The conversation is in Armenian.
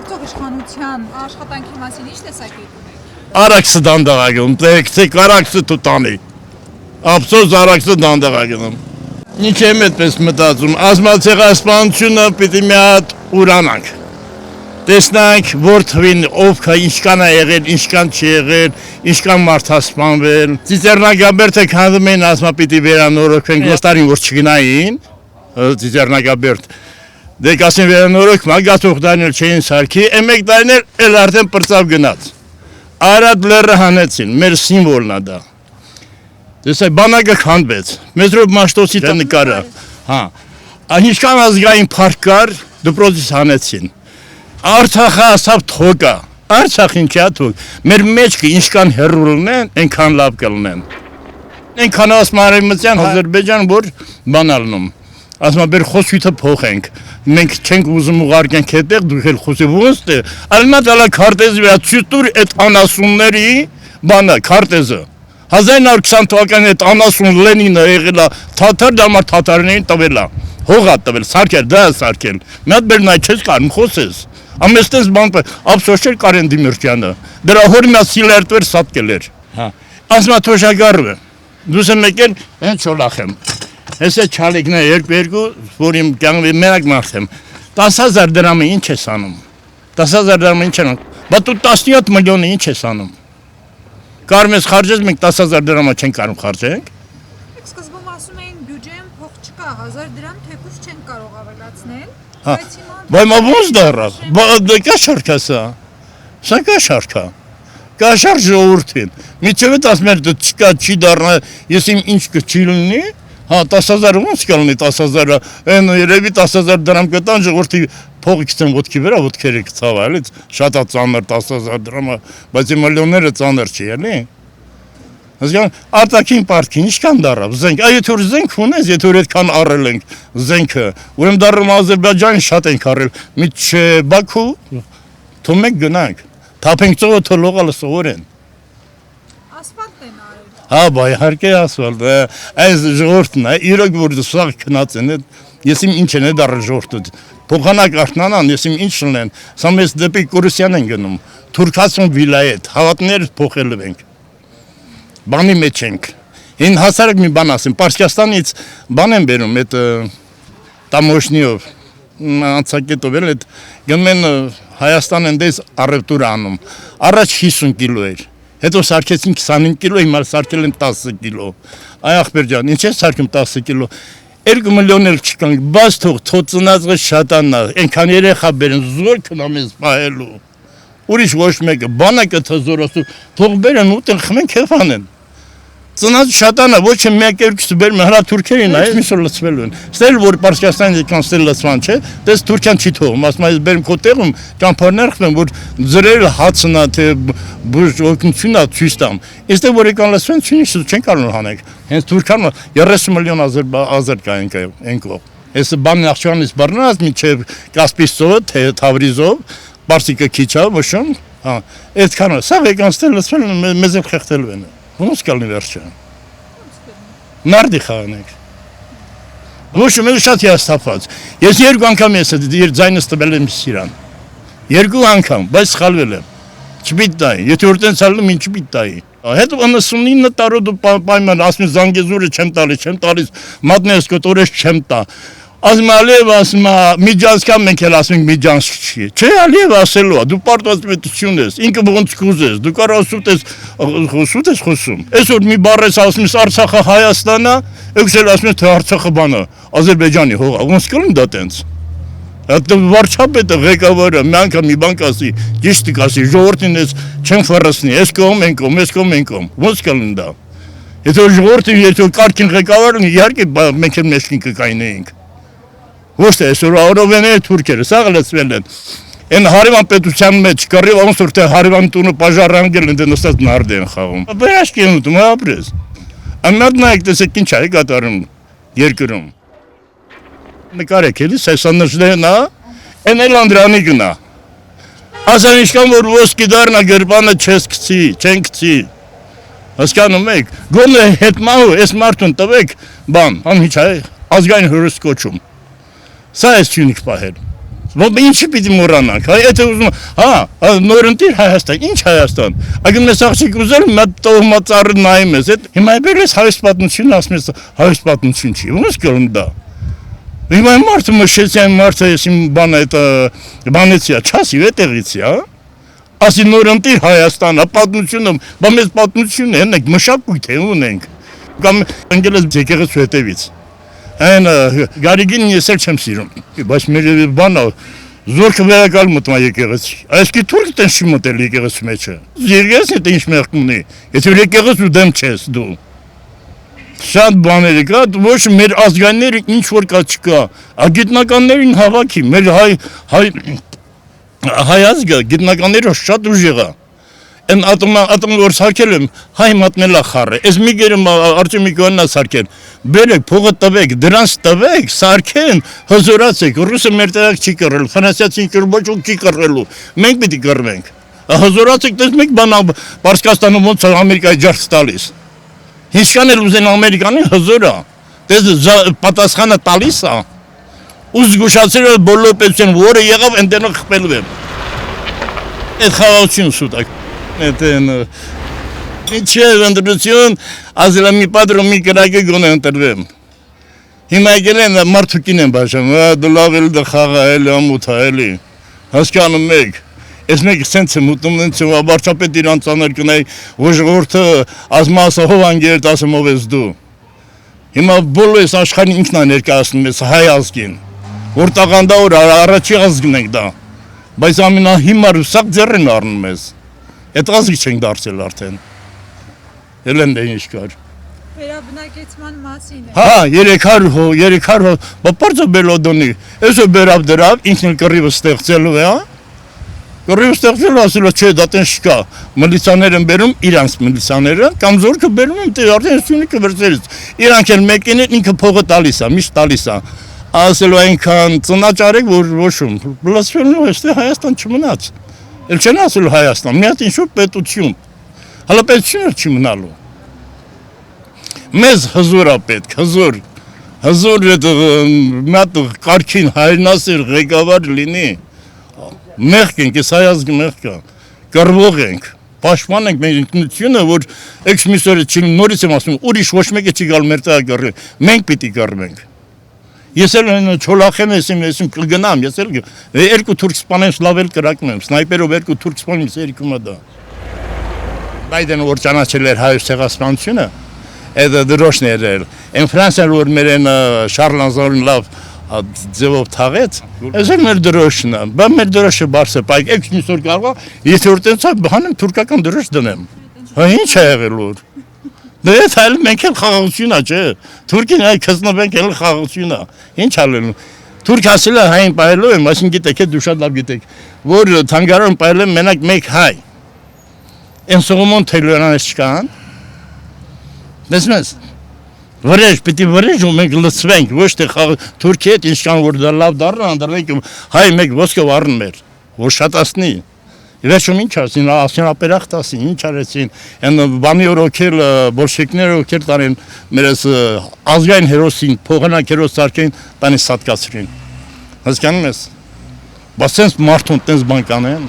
Գործող իշխանության աշխատանքի մասին ինչ տեսակետ ունեք։ Արաքսը դանդաղագում, տեք արաքսը տուտանի։ Ափսոս արաքսը դանդաղագում։ Ինչ եմ այդպես մտածում, ազգացեղասպանությունը պիտի մի հատ ուրանանք։ Տեսնանք, որ թվին ով կա, ինչքան է եղել, ինչքան չի եղել, ինչքան մարդ է սպանվել։ Ծիծեռնագաբերդը քանդում են, ասում պիտի վերանորոգվենք, ես տարին որ չգնային, ծիծեռնագաբերդ։ Դե կասին վերանորոգ, մագաթող դանել չէին սարքի, մեկ տարին էլ արդեն պրծավ գնաց։ Արադ լեռը հանեցին, մեր սիմվոլն է դա։ Տեսեք, բանակը քանդվեց, մետրով Մաշտոցի նկարը, հա, ինչքան ազգային փառք կար, դպրոցից հանեցին։ Արցախը ասավ թոկա, Արցախ ինչա թոկ, մեր մեջքը ինչքան հեռու լինեն, այնքան լավ կլինեն։ Այնքան ասում Արևմտյան Ադրբեջան, որ բան ալնում։ Ասում բեր խոսույթը փոխենք։ Մենք չենք ուզում ուղարկենք հետեղ, դուք էլ խոսի ոնց է։ Ալմատալա քարտեզի վրա ցույց այդ անասունների բանը, քարտեզը։ 1920 թվականին այդ անասուն Լենինը եղել է թաթար, դա մար թաթարներին տվել է։ Հողա տվել, սարքել, դա սարքել։ Մի հատ բեր նայ չես կարող խոսես։ Ամեստես բան ափսոս չէր Կարեն Դիմիրճյանը։ Դրա հորմյա սիլերտվեր սատկել էր։ Հա։ Ասմա թոշակառը։ Դուս եմ եկել, հենց չոլախեմ։ Հեսա չալիկն է երկու, որ իմ կյանքի մենակ մարդ եմ։ 10000 դրամը ինչ ես անում։ 10000 դրամը ինչ անում։ Բա դու 17 միլիոնը ինչ ես անում։ Կարում ես խարժես, մենք 10000 դրամը չենք կարող խարժենք։ Սկզբում ասում էին բյուջեն փող չկա, 1000 դրամ թեկուզ չենք կարող ավելացնել, Հա, բայց հիմա բայց ո՞նց դառա։ Դա կա շարքա սա։ Սա կա շարքա։ Կա շարք ժողովրդին։ Միջև այդ ասում են դա չկա, չի դառնա, ես իմ ինչ կչի լինի։ Հա 10000 ոնց կլինի 10000-ը, այն երևի 10000 դրամ կտան ժողովրդի փողը գցեն ոտքի վրա, ոտքերը կցավալ, շատ է ծանր 10000 դրամը, բայց միլիոնները ծանր չի, էլի։ Հասկան, արտաքին պարտքին ինչքան դառավ զենք, եթե որ զենք ունես, եթե որ այդքան առել ենք զենքը, ուրեմն դառնում Ադրբեջան շատ ենք առել, միջ Բաքու, թող մենք գնանք, թափենք ծովը թողողալը սովորեն։ ասֆալտ են արել։ Հա, բայ իհարկե ասֆալտ, այս ժողովուրդն է, իրոք որ սաղ քնած են, ես իմ ինչ են դառել ժողովուրդը, փոխանակ արտնանան, ես իմ ինչ լինեն, սա մեզ դեպի Կորուսյան են գնում, Թուրքացուն վիլայետ, հավատներ փոխել ենք, բանի մեջ ենք, հին հասարակ մի բան ասեմ, Պարսկաստանից բան են բերում, այդ տամոշնիով, անցակետով էլ, գնում են Հայաստան են դες առևտուր անում, առաջ 50 կիլո էր, հետո սարքեցին 25 կիլո, հիմա սարքել են 10 կիլո, այ ախպեր ջան, ինչ է սարքում 10 կիլո, 2 միլիոն էլ չկանք, բաց թող ծնածը շատանա, այնքան երեխա բերեն, զոր քնամ ես պահելու, ուրիշ ոչ մեկը, բանակը թզորոսու, թող բերեն ուտեն խմեն քեֆ անեն, ծնած շատանա, ոչ է մեկ երկուսը բերում, հրա թուրքերին այ միսը լծվելու են, ստել որ Պարսկաստանից եկան ստել լծվան չէ, դες Թուրքիան չի թողում, ասում այս բերում քո տեղում ճամփարներ խմեն, որ ձրել հացնա, թե օգնությունա ցույց տամ, այստեղ որ եկան լծվեն, ինչ չեն կարող հանենք, հենց Թուրքիան 30 միլիոն ազեր կա ենքով, այս բանն Նախճիվանից բռնած, մինչև Կասպից ծովը, թե Թավրիզով, Պարսիկը քիչ է, ոչմ, հա, այդքանը, սա եկան ստել լծվել, մեզ էլ խեղդելու են։ Ոնց կլինի վերջը։ Նարդի խաղանենք։ Ոչ մենք շատ հիասթափված։ Ես 2 անգամ ես ձայնս տվել եմ Սիրան։ 2 անգամ, բայց սխալվել եմ։ Չպիտի տայի, եթե որ տենց ալնում ինչ պիտի տայի։ Հետո 99 տարով պայման ասում Զանգեզուրը չեմ տալիս, մատնես կոտորես չեմ տա։ Ասում Ալիև ասում Միջանցքան մենք էլ ասում ենք Միջանցք չի։ Չէ, Ալիև ասելու է, դու պարտվածություն ես, ինքը ոնց կուզես, դու կարող ես խոսում։ Այսօր մի բառ ես ասում ես Արցախը Հայաստանն է, եկել ասում ես թե Արցախը բանը, Ադրբեջանի հողը, ոնց կլինի դա տենց։ Այդ վարչապետը ղեկավարը մի անգամ մի բան կասի, ճիշտ կասի, ժողովրդին ես չեն ֆռսնի, այս կողմ, այն կողմ, այս կողմ, այն կողմ, ոնց կլինի դա։ Եթե ժողովրդին եթե կարգին ղեկավարն իհարկե մենք էլ մեջքին կկայնեինք։ Ոչ թե այսօր Արովենը թուրքերը սա լծվել են։ Այն հարևան պետության մեջ կռիվ ոնց որ թե հարևան տունը պաժարանգել են դե նստած նարդ են խաղում։ Բերաշկի են ուտում, ապրես։ Ամենად նայեք տեսեք ինչ է կատարում երկրում։ Նկարեք էլի սեսաններն է, այն էլ Անդրանիկն է։ Ասան ինչքան որ ոսկի դառնա գրպանը չես գցի, չեն գցի։ Հասկանում եք, գոնե հետմահու այս մարդուն տվեք բան, անհիչ է ազգային հրոստ կոչում։ Սա էս չունիք պահել, Ո՞վ ինչի պիտի մոռանանք։ Հայ եթե ուզում, նորընտիր Հայաստան, ինչ Հայաստան։ Ագին մեզ աղջիկ ուզել մատ տոհմածառը նայում ես, այդ հիմա բերես հայոց պատմությունը ասում ես հայոց պատմություն չի։ Ոնց կորում դա։ Հիմա մարդը մշեցյան մարդը ես իմ բանը այդ բանեցիա, չասի այդտեղից է, հա։ Ասի նորընտիր Հայաստանը, պատմությունը, բա մեզ պատմությունը ենք, մշակույթ է ունենք։ Կամ ընկելես եկեղեցու հետևից։ Այն Գարիգին ես էլ չեմ սիրում, բայց մեր բանը զորքը վերակալ մտնում է եկեղեցի։ Այսքի թուրքը տեն չի մտել եկեղեցու մեջը։ Եկեղեցին դե ինչ մեղք ունի, եթե եկեղեցու դեմ չես դու։ Շատ բաներ կա, ոչ մեր ազգայինները ինչ որ կա չկա, գիտնականներին հավաքի, մեր հայ ազգը գիտնականները շատ ուժեղ է։ Այն ատոմ որ սարքել եմ, հայ մատնելա խառը, ես մի գերում Արտեմիկյանն է սարքել, բերեք, փողը տվեք, դրանց տվեք, սարքեն, հզորացեք, ռուսը մեր տեղակ չի կռել, ֆրանսիացին ոչ ոք չի կռելու, մենք պիտի կռվենք, հզորացեք, տեսնեք բան Պարսկաստանում ոնց Ամերիկայի ջարդը տալիս, ինչքան էլ ուզեն Ամերիկանի հզոր է, տես պատասխանը տալիս է, ու զգուշացրել է բոլոր պետություն, որը եղավ ընդենը խպելու եմ, այդ խաղաղություն սուտակ, ինչ է ընդրություն, ասել եմ մի պատրում մի կրակը գոնե ընտրվեմ, հիմա եկել են մարդուկին են բաշեմ, դու լավ էլ դը խաղա էլի, ամութա էլի, հասկանում եք, ես մեկ սենց եմ ուտում, վարչապետ իրան ծանր կնայի, որ ժողորդը ասմասը հով անգերտ ասեմ ով ես դու, հիմա բոլոր ես աշխարհին ինքն է ներկայացնում ես հայ ազգին, որ տաղանդա որ առաջի ազգն ենք դա, բայց ամենահիմար ու սաղ ձեռ են առնում ես, այդ ազգի չենք դարձել արդեն, էլ են դե ինչ կար։ Վերաբնակեցման մասին է։ Հա, 300 հո, բա պարծը բելոդոնի, այսո բերավ դրավ, ինքն էլ կռիվը ստեղծելու է, հա, կռիվը ստեղծելու ասել է, չէ, դա տեն շկա, մլիցաներ են բերում, իրանց մլիցաները, կամ զորքը բերում եմ, արդեն սյունիկը վերցերից, իրանք էլ մեկին են, ինքը փողը տալիս է, միշտ տալիս է, ասելու այնքան ծնաճարեք, որ ոչում, բլասվելնու էստեղ Հայաստան չմնաց, էլ չեն ասելու Հայաստան, մի հատ ինչ-որ պետություն, հալա պետությունը չի մնալու, մեզ հզոր է պետք, հզոր մի հատ կարգին հայրենասեր ղեկավար լինի, մեղք ենք, ես հայ ազգը մեղք է, կռվող ենք, պաշտպան ենք մեր ինքնությունը, որ էքսմիսորը չի նորից եմ ասում, ուրիշ ոչ մեկը չի գալ մեր տեղ կռվի, մենք պիտի կռվենք։ Ես էլ չոլախեմ եմ կգնամ, ես էլ երկու թուրք սպանեմ, լավ էլ կրակնեմ, սնայպերով երկու թուրք սպանում, ես երկում է դա։ Բայդեն որ ճանաչել էր հայոց ցեղասպանությունը, այդ դրոշն էր էլ, են Ֆրանսիան որ մեր են Շարլանզորն լավ ձևով թաղեց, ես էլ մեր դրոշն է, բա մեր դրոշը բարսը պայք, էքս միսոր կարող է, եթե որ տենցա հանեմ թուրքական դրոշ դնեմ, հա ինչ է եղել որ, դե այդ այլ մենք էլ խաղաղություն է, չէ, թուրքին այ կզնվենք էլ խաղաղություն է, ինչ ալելու, թուրք ասել է հային պայելով եմ, այսին գիտեք, դու շատ լավ գիտեք, որ թանգարան պայել եմ մենակ մեկ հայ, են Սողոմոն Թեյլորանես չկան, դեսում ես, վրեժ, պիտի վրեժ ու մենք լծվենք, ոչ թե թուրքի հետ ինչքան որ դա լավ դառնա, անդրվենք հայ մեկ ոսկով առն մեր, որ շատացնի, վերջում ինչ ասին, ասյունապերախտ ասին, ինչ արեցին, են բանի որ օքել, բոլշևիկները օքել տանեն մեր ազգային հերոսին, փողանակ հերոս սարքեն, տանի սատկացրին, հասկանում ես, բա սենց մարդուն տենց բան կանեն,